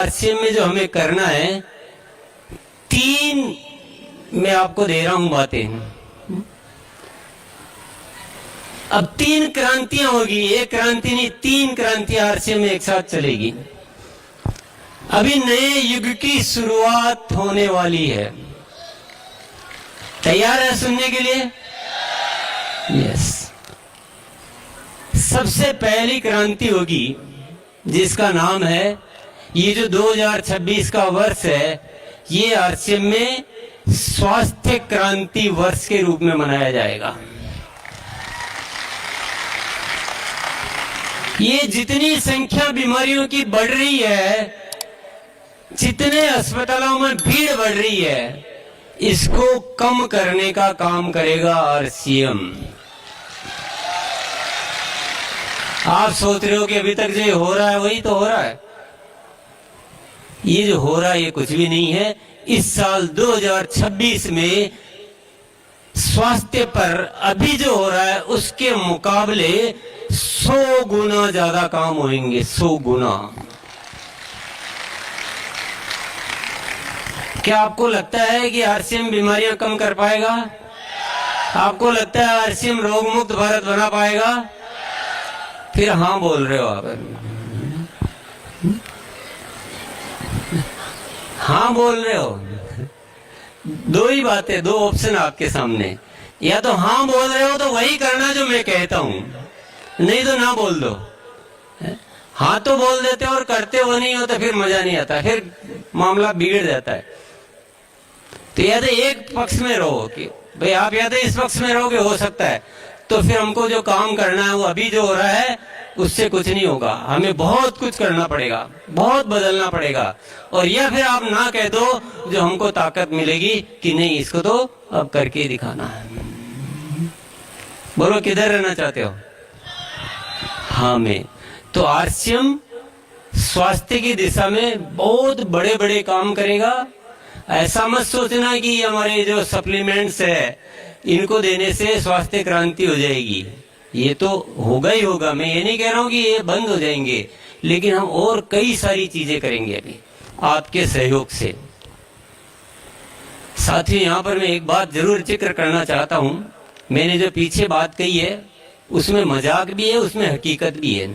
RCM में जो हमें करना है, तीन मैं आपको दे रहा हूं बातें। अब तीन क्रांतियां होगी, एक क्रांति नहीं, तीन क्रांतियां आरसीएम में एक साथ चलेगी। अभी नए युग की शुरुआत होने वाली है। तैयार है सुनने के लिए? यस। सबसे पहली क्रांति होगी जिसका नाम है, ये जो 2026 का वर्ष है, ये आरसीएम में स्वास्थ्य क्रांति वर्ष के रूप में मनाया जाएगा। ये जितनी संख्या बीमारियों की बढ़ रही है, जितने अस्पतालों में भीड़ बढ़ रही है, इसको कम करने का काम करेगा आरसीएम। आप सोच रहे हो कि अभी तक जो हो रहा है वही तो हो रहा है। ये जो हो रहा है ये कुछ भी नहीं है। इस साल 2026 में स्वास्थ्य पर अभी जो हो रहा है उसके मुकाबले 100 गुना ज्यादा काम होंगे, 100 गुना। क्या आपको लगता है कि आरसीएम बीमारियां कम कर पाएगा? आपको लगता है आरसीएम रोग मुक्त भारत बना पाएगा? फिर हाँ बोल रहे हो आप? हाँ बोल रहे हो? दो ही बातें, दो ऑप्शन आपके सामने। या तो हाँ बोल रहे हो तो वही करना जो मैं कहता हूं, नहीं तो ना बोल दो। हाँ तो बोल देते हो और करते हो नहीं हो तो फिर मजा नहीं आता, फिर मामला बिगड़ जाता है। तो या तो एक पक्ष में रहो कि भाई आप या तो इस पक्ष में रहोगे, हो सकता है, तो फिर हमको जो काम करना है वो अभी जो हो रहा है उससे कुछ नहीं होगा, हमें बहुत कुछ करना पड़ेगा, बहुत बदलना पड़ेगा। और या फिर आप ना कह दो, जो हमको ताकत मिलेगी कि नहीं इसको तो अब करके ही दिखाना है। बोलो किधर रहना चाहते हो? हाँ में। तो आरसीएम स्वास्थ्य की दिशा में बहुत बड़े बड़े काम करेगा। ऐसा मत सोचना कि हमारे जो सप्लीमेंट्स है इनको देने से स्वास्थ्य क्रांति हो जाएगी। ये तो होगा ही होगा, मैं ये नहीं कह रहा हूं कि ये बंद हो जाएंगे, लेकिन हम और कई सारी चीजें करेंगे अभी आपके सहयोग से। साथियों, यहां पर मैं एक बात जरूर जिक्र करना चाहता हूं। मैंने जो पीछे बात कही है उसमें मजाक भी है, उसमें हकीकत भी है।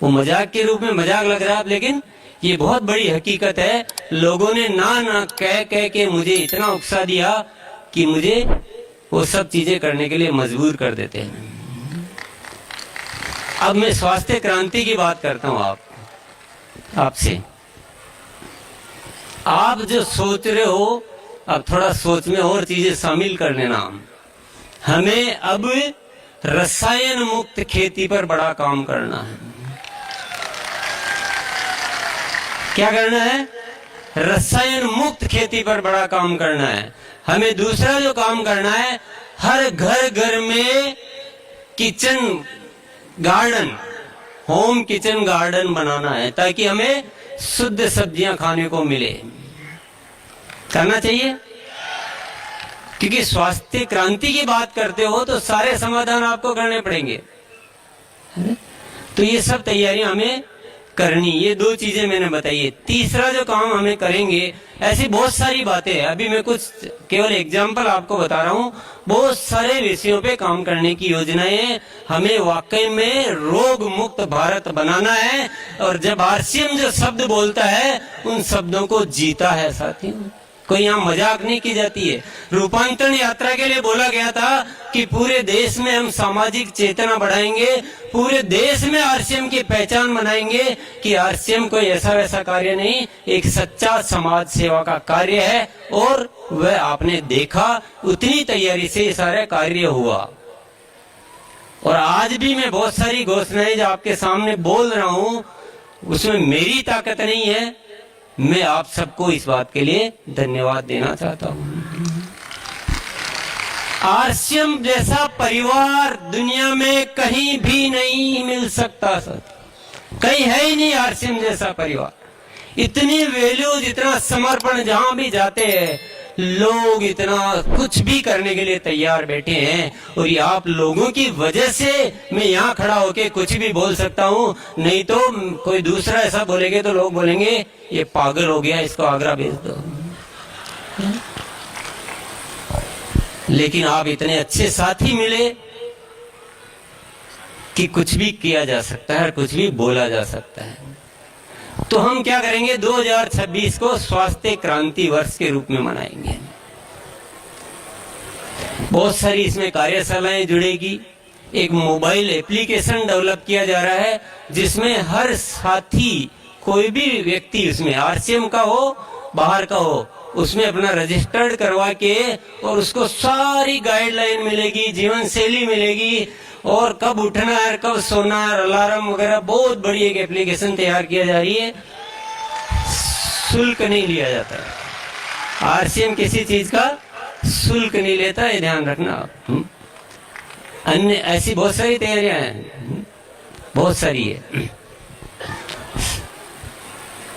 वो मजाक के रूप में मजाक लग रहा है, लेकिन ये बहुत बड़ी हकीकत है। लोगों ने ना कह के मुझे इतना उकसा दिया कि मुझे वो सब चीजें करने के लिए मजबूर कर देते हैं। अब मैं स्वास्थ्य क्रांति की बात करता हूं आपसे। आप जो सोच रहे हो, अब थोड़ा सोच में और चीजें शामिल कर लेना। हमें अब रसायन मुक्त खेती पर बड़ा काम करना है। क्या करना है? रसायन मुक्त खेती पर बड़ा काम करना है। हमें दूसरा जो काम करना है, हर घर में kitchen garden, home kitchen garden बनाना है, ताकि हमें शुद्ध सब्जियां खाने को मिले। करना चाहिए, क्योंकि स्वास्थ्य क्रांति की बात करते हो तो सारे समाधान आपको करने पड़ेंगे। तो ये सब तैयारियां हमें करनी। ये दो चीजें मैंने बताई है। तीसरा जो काम हमें करेंगे, ऐसी बहुत सारी बातें हैं, अभी मैं कुछ केवल एग्जाम्पल आपको बता रहा हूँ। बहुत सारे विषयों पे काम करने की योजनाएं। हमें वाकई में रोग मुक्त भारत बनाना है। और जब आरसीएम जो शब्द बोलता है, उन शब्दों को जीता है साथियों। कोई यहाँ मजाक नहीं की जाती है। रूपांतरण यात्रा के लिए बोला गया था कि पूरे देश में हम सामाजिक चेतना बढ़ाएंगे, पूरे देश में आरसीएम की पहचान बनाएंगे कि आरसीएम कोई ऐसा वैसा कार्य नहीं, एक सच्चा समाज सेवा का कार्य है। और वह आपने देखा, उतनी तैयारी से ये सारा कार्य हुआ। और आज भी मैं बहुत सारी घोषणाएं जो आपके सामने बोल रहा हूं, उसमें मेरी ताकत नहीं है। मैं आप सबको इस बात के लिए धन्यवाद देना चाहता हूं। आरसीएम जैसा परिवार दुनिया में कहीं भी नहीं मिल सकता सर, कहीं है ही नहीं आरसीएम जैसा परिवार। इतनी वैल्यूज, इतना समर्पण जहां भी जाते हैं, लोग इतना कुछ भी करने के लिए तैयार बैठे हैं, और ये आप लोगों की वजह से मैं यहाँ खड़ा होके कुछ भी बोल सकता हूँ। नहीं तो कोई दूसरा ऐसा बोलेंगे तो लोग बोलेंगे ये पागल हो गया, इसको आगरा भेज दो। लेकिन आप इतने अच्छे साथी मिले कि कुछ भी किया जा सकता है और कुछ भी बोला जा सकता है। तो हम क्या करेंगे, 2026 को स्वास्थ्य क्रांति वर्ष के रूप में मनाएंगे। बहुत सारी इसमें कार्यशालाएं जुड़ेगी। एक मोबाइल एप्लीकेशन डेवलप किया जा रहा है जिसमें हर साथी, कोई भी व्यक्ति उसमें आरसीएम का हो, बाहर का हो, उसमें अपना रजिस्टर्ड करवा के और उसको सारी गाइडलाइन मिलेगी, जीवन शैली मिलेगी, और कब उठना है, कब सोना है, अलार्म वगैरह। बहुत बड़ी एक एप्लीकेशन तैयार किया जा रही है। शुल्क नहीं लिया जाता है। आरसीएम किसी चीज का शुल्क नहीं लेता, ये ध्यान रखना। अन्य ऐसी बहुत सारी तैयारियां हैं, बहुत सारी है।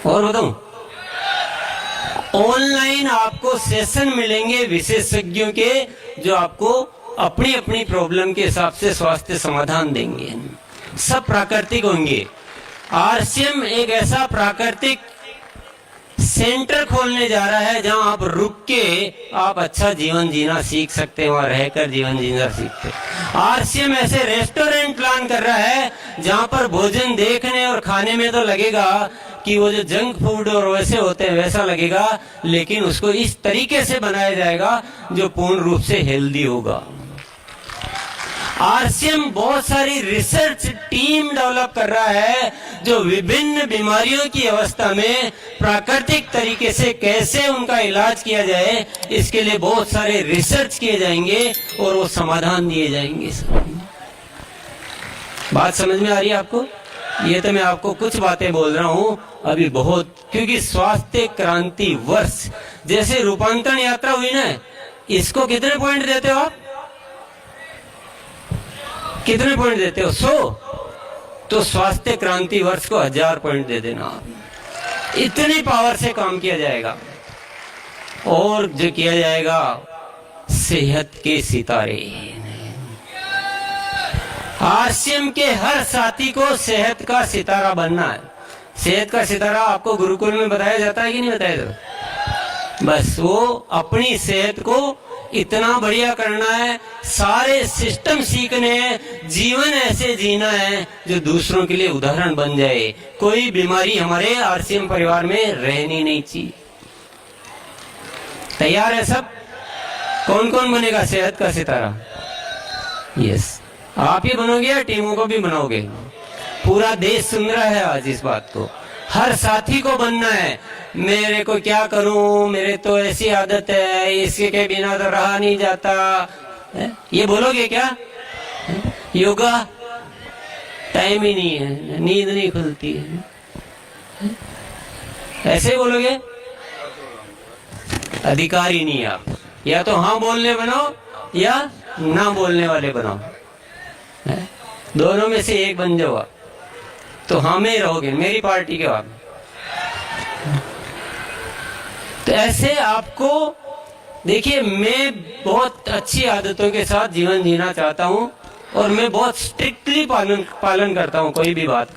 और बताऊं, ऑनलाइन आपको सेशन मिलेंगे विशेषज्ञों के, जो आपको अपनी अपनी प्रॉब्लम के हिसाब से स्वास्थ्य समाधान देंगे। सब प्राकृतिक होंगे। आरसीएम एक ऐसा प्राकृतिक सेंटर खोलने जा रहा है जहां आप रुक के आप अच्छा जीवन जीना सीख सकते हैं, वहां रहकर जीवन जीना सीखते हैं। आरसीएम ऐसे रेस्टोरेंट प्लान कर रहा है जहां पर भोजन देखने और खाने में तो लगेगा कि वो जो जंक फूड और वैसे होते हैं वैसा लगेगा, लेकिन उसको इस तरीके से बनाया जाएगा जो पूर्ण रूप से हेल्दी होगा। आरसीएम बहुत सारी रिसर्च टीम डेवलप कर रहा है जो विभिन्न बीमारियों की अवस्था में प्राकृतिक तरीके से कैसे उनका इलाज किया जाए, इसके लिए बहुत सारे रिसर्च किए जाएंगे और वो समाधान दिए जाएंगे। बात समझ में आ रही है आपको? ये तो मैं आपको कुछ बातें बोल रहा हूँ अभी बहुत, क्योंकि स्वास्थ्य क्रांति वर्ष जैसे रूपांतरण यात्रा हुई ना, इसको कितने पॉइंट देते हो आप? कितने पॉइंट देते हो? 100। तो स्वास्थ्य क्रांति वर्ष को 1000 पॉइंट दे देना। इतनी पावर से काम किया जाएगा। और जो किया जाएगा, सेहत के सितारे। आरसीएम के हर साथी को सेहत का सितारा बनना है। सेहत का सितारा आपको गुरुकुल में बताया जाता है कि नहीं बताया जाता? बस वो अपनी सेहत को इतना बढ़िया करना है, सारे सिस्टम सीखने हैं, जीवन ऐसे जीना है जो दूसरों के लिए उदाहरण बन जाए। कोई बीमारी हमारे आरसीएम परिवार में रहनी नहीं चाहिए। तैयार है सब? कौन कौन बनेगा सेहत का सितारा? यस, आप ही बनोगे या टीमों को भी बनाओगे? पूरा देश सुन रहा है आज इस बात को। हर साथी को बनना है। मेरे को क्या करूं, मेरे तो ऐसी आदत है, इसके के बिना तो रहा नहीं जाता, ये बोलोगे क्या? योगा टाइम ही नहीं है, नींद नहीं खुलती है, ऐसे बोलोगे? अधिकारी नहीं आप। या तो हाँ बोलने बनाओ या ना बोलने वाले बनाओ, दोनों में से एक बन जाओ आप, तो हाँ में रहोगे, मेरी पार्टी के आप। तो ऐसे आपको देखिए, मैं बहुत अच्छी आदतों के साथ जीवन जीना चाहता हूं और मैं बहुत स्ट्रिक्टली पालन करता हूं कोई भी बात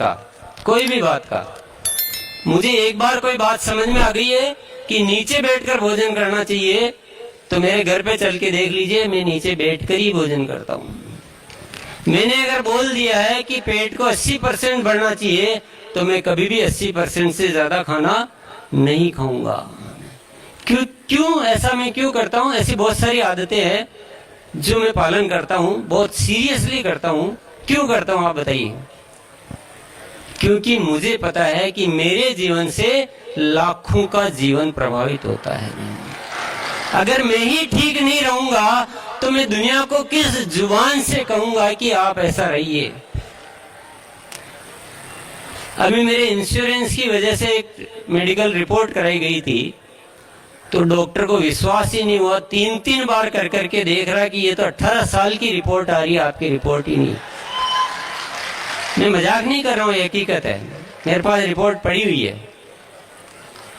का। मुझे एक बार कोई बात समझ में आ गई है कि नीचे बैठकर भोजन करना चाहिए, तो मेरे घर पे चल के देख लीजिए, मैं नीचे बैठकर ही भोजन करता हूं। मैंने अगर बोल दिया है कि पेट को 80% बढ़ना चाहिए, तो मैं कभी भी 80% से ज्यादा खाना नहीं खाऊंगा। क्यों ऐसा मैं क्यों करता हूं? ऐसी बहुत सारी आदतें हैं जो मैं पालन करता हूं, बहुत सीरियसली करता हूं। क्यों करता हूं आप बताइए? क्योंकि मुझे पता है कि मेरे जीवन से लाखों का जीवन प्रभावित होता है। अगर मैं ही ठीक नहीं रहूंगा तो मैं दुनिया को किस जुबान से कहूंगा कि आप ऐसा रहिए? अभी मेरे इंश्योरेंस की वजह से एक मेडिकल रिपोर्ट कराई गई थी, तो डॉक्टर को विश्वास ही नहीं हुआ, 3 बार कर करके देख रहा कि ये तो 18 साल की रिपोर्ट आ रही है, आपकी रिपोर्ट ही नहीं। मैं मजाक नहीं कर रहा हूँ, हकीकत है, मेरे पास रिपोर्ट पड़ी हुई है।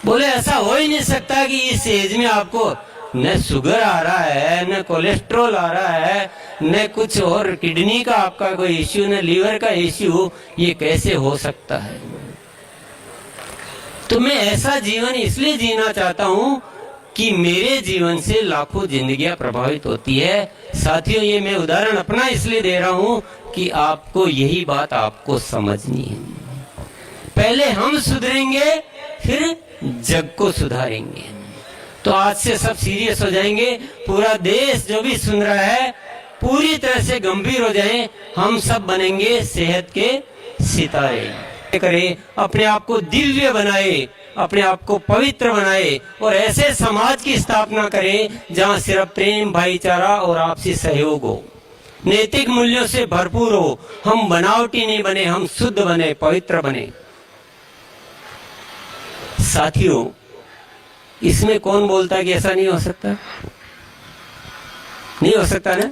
बोले ऐसा हो ही नहीं सकता कि इस एज में आपको न शुगर आ रहा है, न कोलेस्ट्रॉल आ रहा है, न कुछ और किडनी का आपका कोई इश्यू, न लीवर का इश्यू, ये कैसे हो सकता है? तो मैं ऐसा जीवन इसलिए जीना चाहता हूं कि मेरे जीवन से लाखों जिंदगियां प्रभावित होती है। साथियों, ये मैं उदाहरण अपना इसलिए दे रहा हूं कि आपको यही बात आपको समझनी है। पहले हम सुधरेंगे, फिर जग को सुधारेंगे। तो आज से सब सीरियस हो जाएंगे, पूरा देश जो भी सुन रहा है पूरी तरह से गंभीर हो जाए। हम सब बनेंगे सेहत के सितारे। करें, अपने आप को दिव्य बनाए, अपने आप को पवित्र बनाए और ऐसे समाज की स्थापना करें जहां सिर्फ प्रेम, भाईचारा और आपसी सहयोग हो, नैतिक मूल्यों से भरपूर हो। हम बनावटी नहीं बने, हम शुद्ध बने, पवित्र बने। साथियों, इसमें कौन बोलता है कि ऐसा नहीं हो सकता? नहीं हो सकता ना?